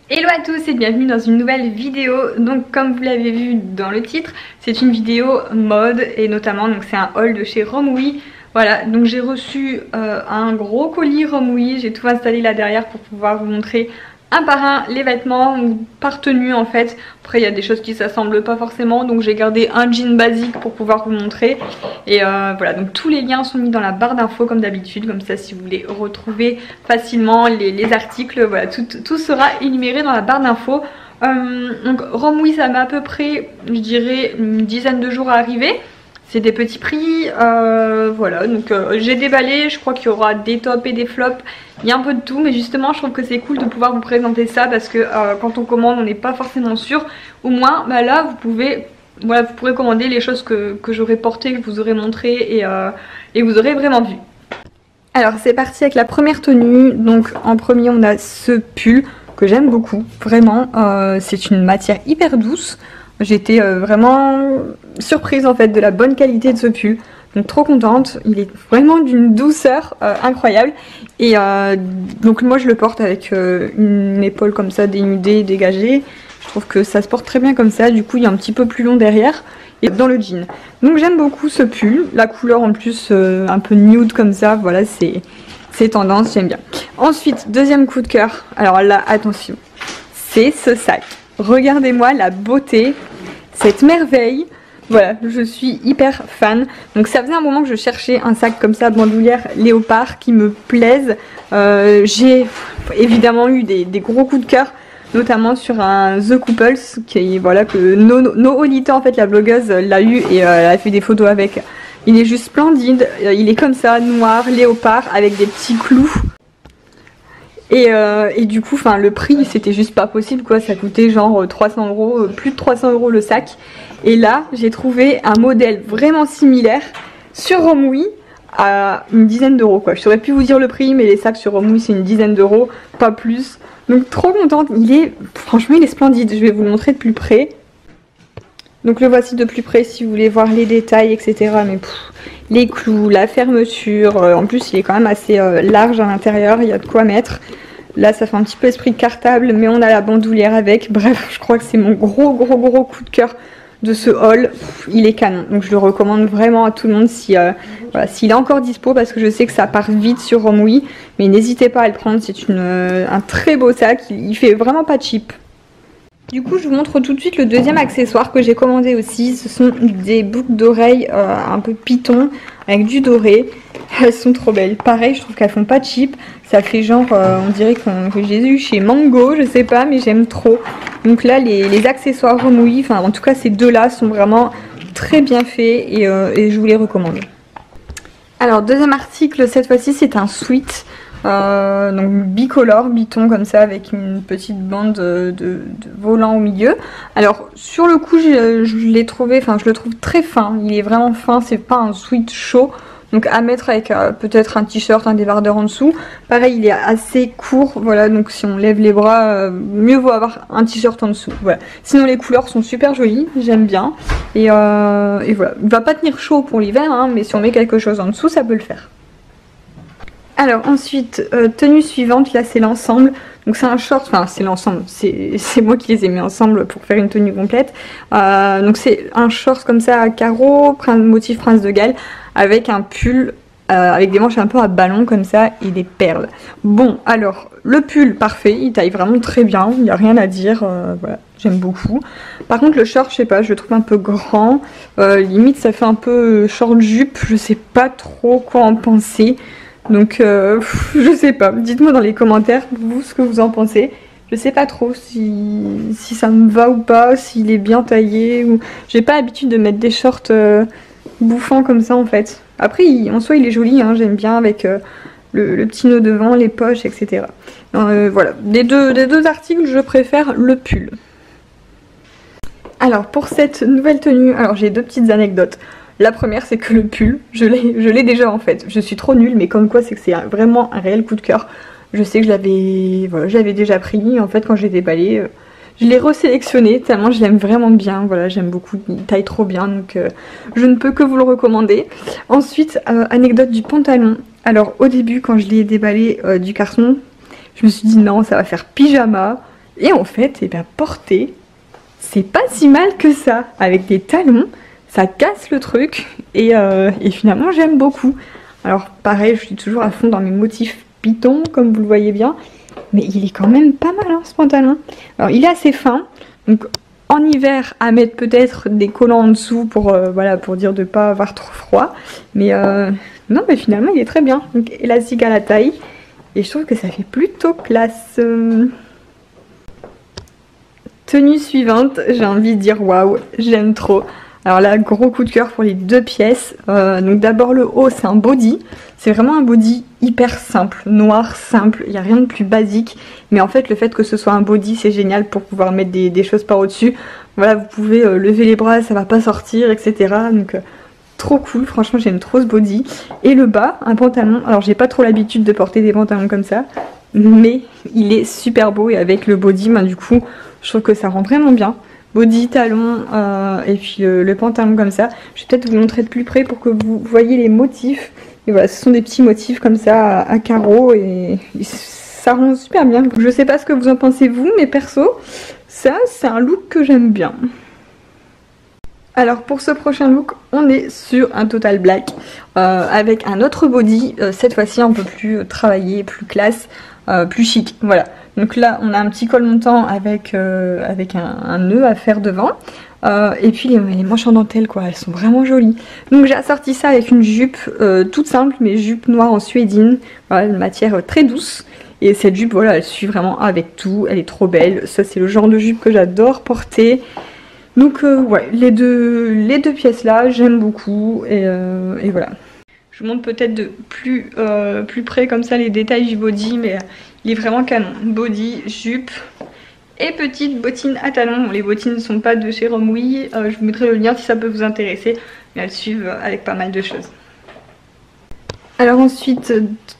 Hello à tous et bienvenue dans une nouvelle vidéo. Donc comme vous l'avez vu dans le titre, c'est une vidéo mode et notamment donc c'est un haul de chez Romwe. Voilà, donc j'ai reçu un gros colis Romwe, j'ai tout installé là derrière pour pouvoir vous montrer un par un les vêtements par tenue en fait. Après il y a des choses qui s'assemblent pas forcément, donc j'ai gardé un jean basique pour pouvoir vous montrer. Et voilà, donc tous les liens sont mis dans la barre d'infos comme d'habitude, comme ça si vous voulez retrouver facilement les articles, voilà, tout sera énuméré dans la barre d'infos. Donc Romwe ça met à peu près, je dirais, une dizaine de jours à arriver. C'est des petits prix, voilà, donc j'ai déballé, je crois qu'il y aura des tops et des flops, il y a un peu de tout, mais justement je trouve que c'est cool de pouvoir vous présenter ça parce que quand on commande on n'est pas forcément sûr, au moins bah là vous pouvez, voilà, vous pourrez commander les choses que j'aurai portées, que je vous aurai montré et vous aurez vraiment vu. Alors c'est parti avec la première tenue, donc en premier on a ce pull que j'aime beaucoup, vraiment, c'est une matière hyper douce. J'étais vraiment surprise en fait de la bonne qualité de ce pull, donc trop contente, il est vraiment d'une douceur incroyable. Et donc moi je le porte avec une épaule comme ça dénudée, dégagée, je trouve que ça se porte très bien comme ça, du coup il est un petit peu plus long derrière et dans le jean. Donc j'aime beaucoup ce pull, la couleur en plus un peu nude comme ça, voilà, c'est tendance, j'aime bien. Ensuite, deuxième coup de cœur, alors là attention, c'est ce sac. Regardez-moi la beauté, cette merveille. Voilà, je suis hyper fan. Donc ça faisait un moment que je cherchais un sac comme ça, bandoulière léopard, qui me plaise. J'ai évidemment eu des gros coups de cœur, notamment sur un The Couples, qui voilà, que Noolita en fait, la blogueuse, l'a eu et elle a fait des photos avec. Il est juste splendide, il est comme ça, noir, léopard, avec des petits clous. Et du coup, le prix c'était juste pas possible quoi, ça coûtait genre 300 €, plus de 300 € le sac. Et là, j'ai trouvé un modèle vraiment similaire sur Romwe à une dizaine d'euros quoi. Je saurais plus vous dire le prix, mais les sacs sur Romwe c'est une dizaine d'euros, pas plus. Donc trop contente, franchement il est splendide, je vais vous le montrer de plus près. Donc le voici de plus près si vous voulez voir les détails, etc. Mais les clous, la fermeture, en plus il est quand même assez large à l'intérieur, il y a de quoi mettre. Là ça fait un petit peu esprit cartable, mais on a la bandoulière avec. Bref, je crois que c'est mon gros coup de cœur de ce haul. Il est canon, donc je le recommande vraiment à tout le monde si, voilà, s'il est encore dispo, parce que je sais que ça part vite sur Romwe. Mais n'hésitez pas à le prendre, c'est un très beau sac, il fait vraiment pas cheap. Du coup je vous montre tout de suite le deuxième accessoire que j'ai commandé aussi. Ce sont des boucles d'oreilles un peu python avec du doré. Elles sont trop belles. Pareil, je trouve qu'elles font pas cheap. Ça fait genre, on dirait que j'ai eu chez Mango, je sais pas, mais j'aime trop. Donc là les accessoires Romwe, enfin en tout cas ces deux là sont vraiment très bien faits et je vous les recommande. Alors deuxième article, cette fois-ci c'est un sweat. Donc bicolore, biton comme ça avec une petite bande de volant au milieu. Alors sur le coup je l'ai trouvé, je le trouve très fin, il est vraiment fin, c'est pas un sweat chaud. Donc à mettre avec peut-être un t-shirt, un débardeur en dessous. Pareil, il est assez court, voilà, donc si on lève les bras, mieux vaut avoir un t-shirt en dessous. Voilà. Sinon les couleurs sont super jolies, j'aime bien. Et voilà, il va pas tenir chaud pour l'hiver, hein, mais si on met quelque chose en dessous, ça peut le faire. Alors ensuite, tenue suivante, là c'est l'ensemble. Donc c'est un short, c'est l'ensemble, c'est moi qui les ai mis ensemble pour faire une tenue complète. Donc c'est un short comme ça à carreaux, motif Prince de Galles, avec un pull avec des manches un peu à ballon comme ça et des perles. Bon, alors le pull parfait, il taille vraiment très bien, il n'y a rien à dire, voilà, j'aime beaucoup. Par contre le short, je sais pas, je le trouve un peu grand, limite ça fait un peu short jupe, je sais pas trop quoi en penser. Donc je sais pas, dites-moi dans les commentaires vous ce que vous en pensez. Je sais pas trop si ça me va ou pas, s'il est bien taillé ou... J'ai pas l'habitude de mettre des shorts bouffants comme ça en fait. Après en soi il est joli, hein, j'aime bien avec le petit nœud devant, les poches, etc. Voilà, des deux articles je préfère le pull. Alors pour cette nouvelle tenue, alors j'ai deux petites anecdotes. La première c'est que le pull, je l'ai déjà en fait. Je suis trop nulle, mais comme quoi c'est que c'est vraiment un réel coup de cœur. Je sais que je l'avais déjà pris en fait quand j'ai déballé. Je l'ai resélectionné tellement je l'aime vraiment bien. Voilà, j'aime beaucoup, il taille trop bien, donc je ne peux que vous le recommander. Ensuite, anecdote du pantalon. Alors au début quand je l'ai déballé du carton, je me suis dit non, ça va faire pyjama. Et en fait, et bien, porter, c'est pas si mal que ça. Avec des talons, ça casse le truc et finalement j'aime beaucoup. Alors pareil, je suis toujours à fond dans mes motifs python, comme vous le voyez bien. Mais il est quand même pas mal, hein, ce pantalon. Alors il est assez fin, donc en hiver à mettre peut-être des collants en dessous pour, voilà, pour dire de ne pas avoir trop froid. Mais non, mais finalement il est très bien. Donc élastique à la taille. Et je trouve que ça fait plutôt classe. Tenue suivante, j'ai envie de dire waouh, j'aime trop. Alors là, gros coup de cœur pour les deux pièces. Donc d'abord le haut, c'est un body. C'est vraiment un body hyper simple, noir, simple. Il n'y a rien de plus basique. Mais en fait, le fait que ce soit un body, c'est génial pour pouvoir mettre des choses par au-dessus. Voilà, vous pouvez lever les bras, ça va pas sortir, etc. Donc trop cool, franchement j'aime trop ce body. Et le bas, un pantalon. Alors j'ai pas trop l'habitude de porter des pantalons comme ça. Mais il est super beau et avec le body, ben, du coup, je trouve que ça rend vraiment bien. Body, talon et puis le pantalon comme ça. Je vais peut-être vous montrer de plus près pour que vous voyez les motifs. Et voilà, ce sont des petits motifs comme ça à carreaux et ça rend super bien. Je sais pas ce que vous en pensez vous, mais perso, ça c'est un look que j'aime bien. Alors pour ce prochain look, on est sur un total black avec un autre body, cette fois-ci un peu plus travaillé, plus classe, plus chic, voilà. Donc là on a un petit col montant avec un nœud à faire devant. Et puis les manches en dentelle quoi, elles sont vraiment jolies. Donc j'ai assorti ça avec une jupe toute simple, mais jupe noire en suédine, voilà, une matière très douce. Et cette jupe voilà, elle suit vraiment avec tout, elle est trop belle. Ça c'est le genre de jupe que j'adore porter. Donc ouais, les deux pièces là, j'aime beaucoup et voilà. Je vous montre peut-être de plus près comme ça les détails du body, mais il est vraiment canon. Body, jupe et petites bottines à talons. Bon, les bottines ne sont pas de chez Romwe, je vous mettrai le lien si ça peut vous intéresser, mais elles suivent avec pas mal de choses. Alors ensuite,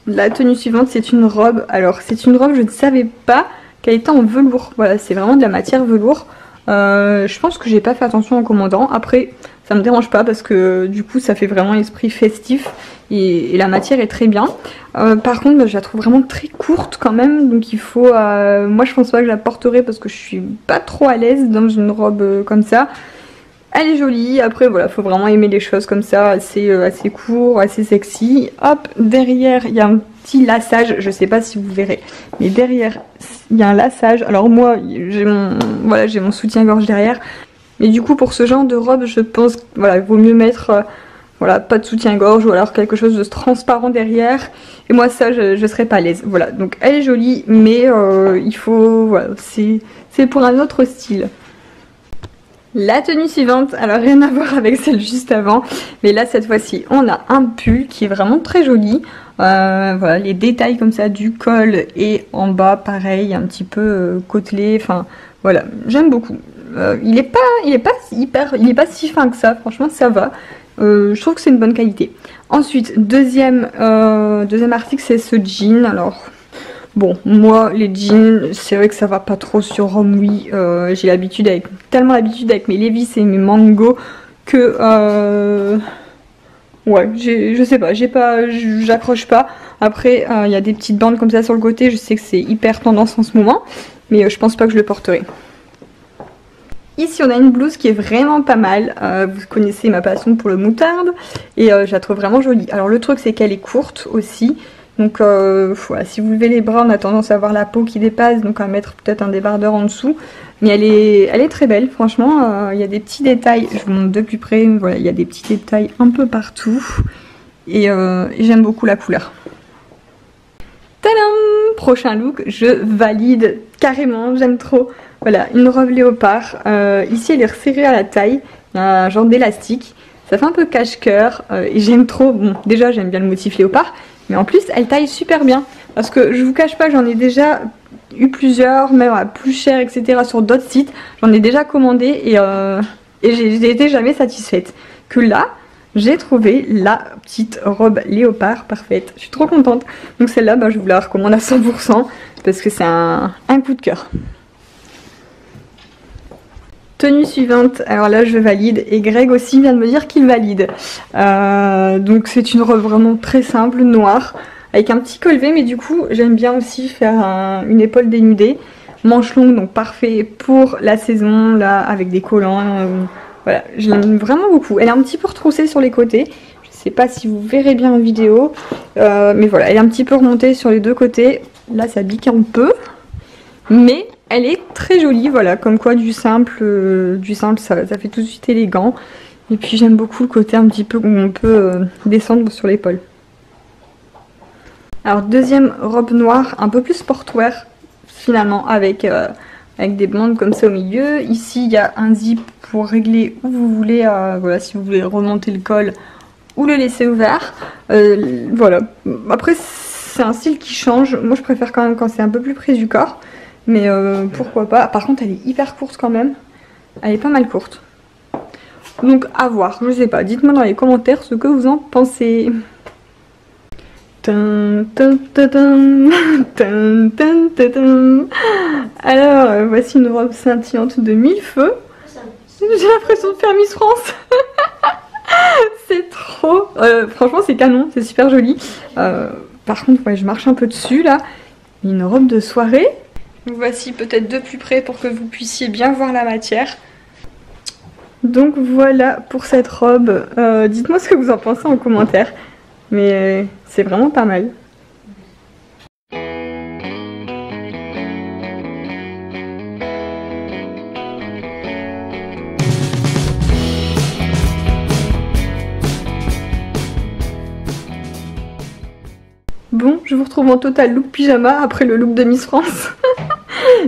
la tenue suivante c'est une robe. Alors c'est une robe, je ne savais pas qu'elle était en velours. Voilà, c'est vraiment de la matière velours. Je pense que j'ai pas fait attention en commandant. Après ça me dérange pas parce que du coup ça fait vraiment esprit festif et la matière est très bien. Par contre je la trouve vraiment très courte quand même, donc il faut moi je pense pas que je la porterai parce que je suis pas trop à l'aise dans une robe comme ça. Elle est jolie, après voilà, faut vraiment aimer les choses comme ça, assez court, assez sexy. Hop, derrière il y a un petit lassage, je sais pas si vous verrez, mais derrière il y a un lassage. Alors moi j'ai mon soutien-gorge derrière, mais du coup pour ce genre de robe je pense voilà, il vaut mieux mettre voilà, pas de soutien-gorge ou alors quelque chose de transparent derrière. Et moi ça je serais pas à l'aise. Voilà, donc elle est jolie, mais il faut, voilà, c'est pour un autre style. La tenue suivante, alors rien à voir avec celle juste avant, mais là cette fois-ci on a un pull qui est vraiment très joli. Voilà, les détails comme ça du col et en bas pareil, un petit peu côtelé, enfin voilà, j'aime beaucoup. Il est pas si fin que ça, franchement ça va. Je trouve que c'est une bonne qualité. Ensuite, deuxième article, c'est ce jean. Alors bon, moi les jeans, c'est vrai que ça va pas trop sur Romwe. J'ai tellement l'habitude avec mes Levi's et mes Mango que ouais, je sais pas, j'accroche pas. Après, il y a des petites bandes comme ça sur le côté. Je sais que c'est hyper tendance en ce moment, mais je pense pas que je le porterai. Ici on a une blouse qui est vraiment pas mal, vous connaissez ma passion pour le moutarde et je la trouve vraiment jolie. Alors le truc c'est qu'elle est courte aussi, donc voilà, si vous levez les bras on a tendance à avoir la peau qui dépasse, donc à mettre peut-être un débardeur en dessous. Mais elle est très belle, franchement, il y a des petits détails, je vous montre de plus près, voilà, il y a des petits détails un peu partout et j'aime beaucoup la couleur. Tadam! Prochain look, je valide carrément, j'aime trop. Voilà, une robe léopard. Ici elle est resserrée à la taille, il y a un genre d'élastique. Ça fait un peu cache-cœur et j'aime trop. Bon, déjà j'aime bien le motif léopard, mais en plus elle taille super bien. Parce que je vous cache pas, j'en ai déjà eu plusieurs, même à plus cher, etc. sur d'autres sites. J'en ai déjà commandé et j'ai été jamais satisfaite. Que là, j'ai trouvé la petite robe léopard parfaite. Je suis trop contente. Donc celle-là, bah, je vous la recommande à 100% parce que c'est un coup de cœur. Tenue suivante, alors là je valide et Greg aussi vient de me dire qu'il valide. Donc c'est une robe vraiment très simple, noire, avec un petit col V, mais du coup j'aime bien aussi faire une épaule dénudée. manches longues, donc parfait pour la saison, là, avec des collants. Voilà, je l'aime vraiment beaucoup. Elle est un petit peu retroussée sur les côtés. Je sais pas si vous verrez bien en vidéo. Mais voilà, elle est un petit peu remontée sur les deux côtés. Là, ça pique un peu. Mais elle est très jolie, voilà, comme quoi du simple ça fait tout de suite élégant. Et puis j'aime beaucoup le côté un petit peu où on peut descendre sur l'épaule. Alors deuxième robe noire, un peu plus sportwear finalement, avec des bandes comme ça au milieu. Ici il y a un zip pour régler où vous voulez, voilà, si vous voulez remonter le col ou le laisser ouvert. Voilà, après c'est un style qui change, moi je préfère quand même quand c'est un peu plus près du corps. Mais pourquoi pas. Par contre elle est hyper courte quand même. Elle est pas mal courte. Donc à voir, je sais pas. Dites-moi dans les commentaires ce que vous en pensez. Alors voici une robe scintillante de 1000 feux. J'ai l'impression de faire Miss France. C'est trop. Franchement c'est canon, c'est super joli. Par contre ouais, je marche un peu dessus là. Une robe de soirée. Voici peut-être de plus près pour que vous puissiez bien voir la matière. Donc voilà pour cette robe. Dites-moi ce que vous en pensez en commentaire. Mais c'est vraiment pas mal. Bon, je vous retrouve en total look pyjama après le look de Miss France.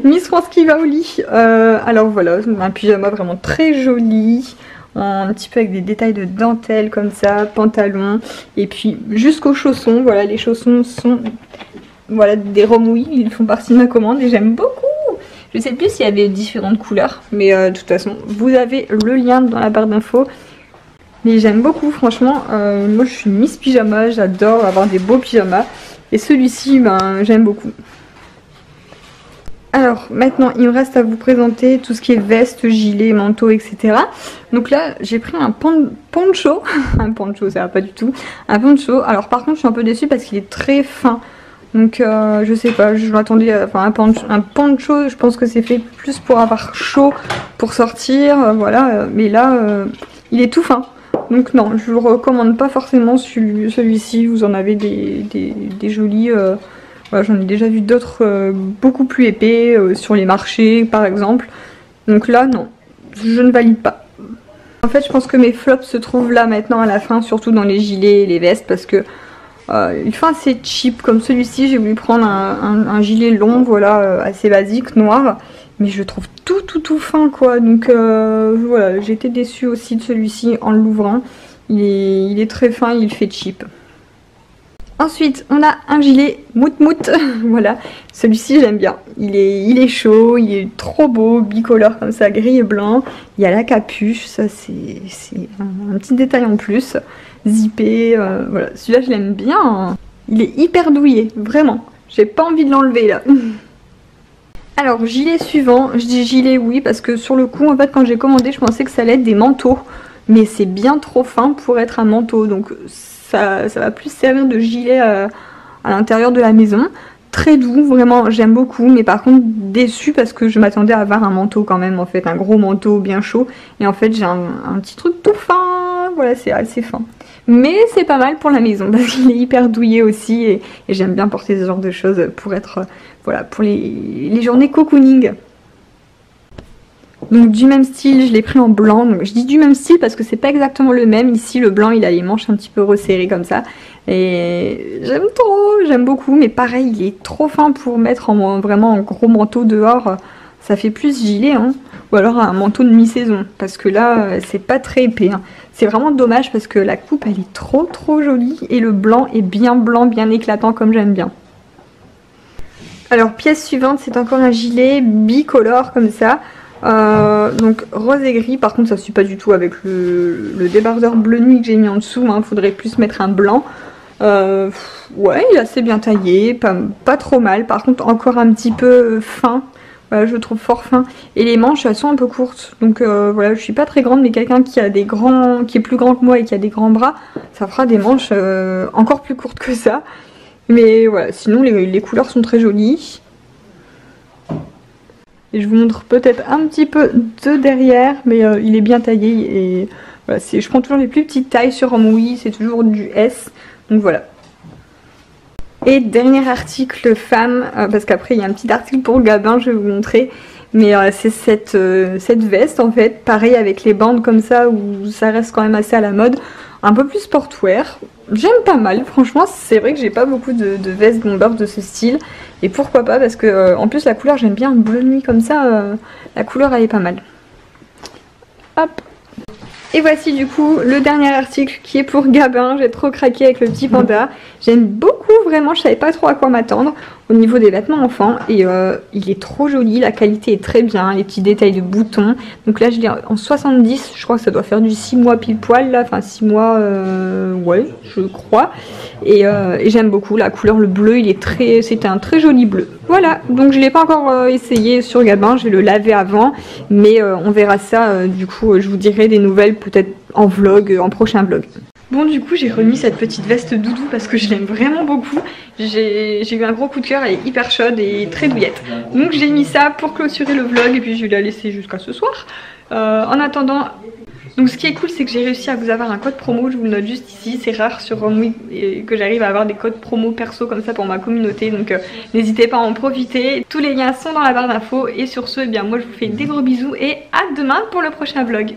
Miss France qui va au lit. Alors voilà, un pyjama vraiment très joli. Un petit peu avec des détails de dentelle comme ça, pantalon. Et puis jusqu'aux chaussons. Voilà, les chaussons sont voilà, des Romwe. Ils font partie de ma commande et j'aime beaucoup. Je sais plus s'il y avait différentes couleurs. Mais de toute façon, vous avez le lien dans la barre d'infos. Mais j'aime beaucoup, franchement. Moi je suis Miss Pyjama, j'adore avoir des beaux pyjamas. Et celui-ci, ben, j'aime beaucoup. Alors maintenant il me reste à vous présenter tout ce qui est veste, gilet, manteau, etc. Donc là j'ai pris un poncho. Un poncho ça va pas du tout. Un poncho. Alors par contre je suis un peu déçue parce qu'il est très fin. Donc je sais pas, je m'attendais à enfin, un poncho, je pense que c'est fait plus pour avoir chaud, pour sortir, voilà. Mais là il est tout fin. Donc non, je vous recommande pas forcément celui-ci. Vous en avez des jolis... Voilà, j'en ai déjà vu d'autres beaucoup plus épais sur les marchés par exemple. Donc là non, je ne valide pas. En fait je pense que mes flops se trouvent là maintenant à la fin, surtout dans les gilets et les vestes parce que il fait assez cheap. Comme celui-ci j'ai voulu prendre un gilet long, voilà, assez basique, noir. Mais je trouve tout fin quoi. Donc voilà, j'ai été déçue aussi de celui-ci en l'ouvrant. Il est très fin, il fait cheap. Ensuite, on a un gilet mout-mout, voilà, celui-ci j'aime bien, il est chaud, il est trop beau, bicolore comme ça, gris et blanc, il y a la capuche, ça c'est un petit détail en plus, zippé, voilà, celui-là je l'aime bien, il est hyper douillet, vraiment, j'ai pas envie de l'enlever là. Alors, gilet suivant, je dis gilet oui, parce que sur le coup, en fait, quand j'ai commandé, je pensais que ça allait être des manteaux, mais c'est bien trop fin pour être un manteau, donc... Ça va plus servir de gilet à l'intérieur de la maison. Très doux, vraiment j'aime beaucoup. Mais par contre déçue parce que je m'attendais à avoir un manteau quand même. En fait un gros manteau bien chaud. Et en fait j'ai un petit truc tout fin. Voilà, c'est assez fin. Mais c'est pas mal pour la maison parce qu'il est hyper douillet aussi. Et j'aime bien porter ce genre de choses pour être... voilà, pour les journées cocooning. Donc du même style, je l'ai pris en blanc. Donc je dis du même style parce que c'est pas exactement le même. Ici le blanc il a les manches un petit peu resserrées comme ça. Et j'aime trop, j'aime beaucoup. Mais pareil il est trop fin pour mettre vraiment en gros manteau dehors. Ça fait plus gilet hein. Ou alors un manteau de mi-saison. Parce que là c'est pas très épais hein. C'est vraiment dommage parce que la coupe elle est trop jolie. Et le blanc est bien blanc, bien éclatant comme j'aime bien. Alors pièce suivante c'est encore un gilet bicolore comme ça. Donc rose et gris, par contre ça suit pas du tout avec le débardeur bleu nuit que j'ai mis en dessous, hein. Faudrait plus mettre un blanc. Ouais, il est assez bien taillé, pas trop mal, par contre encore un petit peu fin, voilà, je le trouve fort fin. Et les manches elles sont un peu courtes, donc voilà, je suis pas très grande, mais quelqu'un qui a qui est plus grand que moi et qui a des grands bras, ça fera des manches encore plus courtes que ça. Mais voilà, sinon les couleurs sont très jolies. Et je vous montre peut-être un petit peu de derrière, mais il est bien taillé. Et voilà, je prends toujours les plus petites tailles sur Romwe, c'est toujours du S. Donc voilà. Et dernier article femme, parce qu'après il y a un petit article pour Gabin, je vais vous montrer. Mais c'est cette veste en fait, pareil avec les bandes comme ça où ça reste quand même assez à la mode. Un peu plus sportwear, j'aime pas mal, franchement c'est vrai que j'ai pas beaucoup de vestes bomber de ce style. Et pourquoi pas, parce que en plus la couleur j'aime bien, bleu nuit comme ça, la couleur elle est pas mal. Hop. Et voici du coup le dernier article qui est pour Gabin, j'ai trop craqué avec le petit panda. J'aime beaucoup, vraiment, je savais pas trop à quoi m'attendre au niveau des vêtements enfants. Et il est trop joli, la qualité est très bien, les petits détails de boutons. Donc là je l'ai en 70, je crois que ça doit faire du 6 mois pile poil là, enfin 6 mois, ouais je crois. Et j'aime beaucoup la couleur, le bleu, c'est un très joli bleu. Voilà, donc je l'ai pas encore essayé sur Gabin, je vais le laver avant. Mais on verra ça, du coup je vous dirai des nouvelles peut-être en vlog, en prochain vlog. Bon du coup j'ai remis cette petite veste doudou parce que je l'aime vraiment beaucoup. J'ai eu un gros coup de cœur, elle est hyper chaude et très douillette. Donc j'ai mis ça pour clôturer le vlog et puis je vais la laisser jusqu'à ce soir. En attendant, donc ce qui est cool c'est que j'ai réussi à vous avoir un code promo, je vous le note juste ici. C'est rare sur Romwe que j'arrive à avoir des codes promo perso comme ça pour ma communauté. Donc n'hésitez pas à en profiter. Tous les liens sont dans la barre d'infos. Et sur ce, eh bien moi je vous fais des gros bisous et à demain pour le prochain vlog.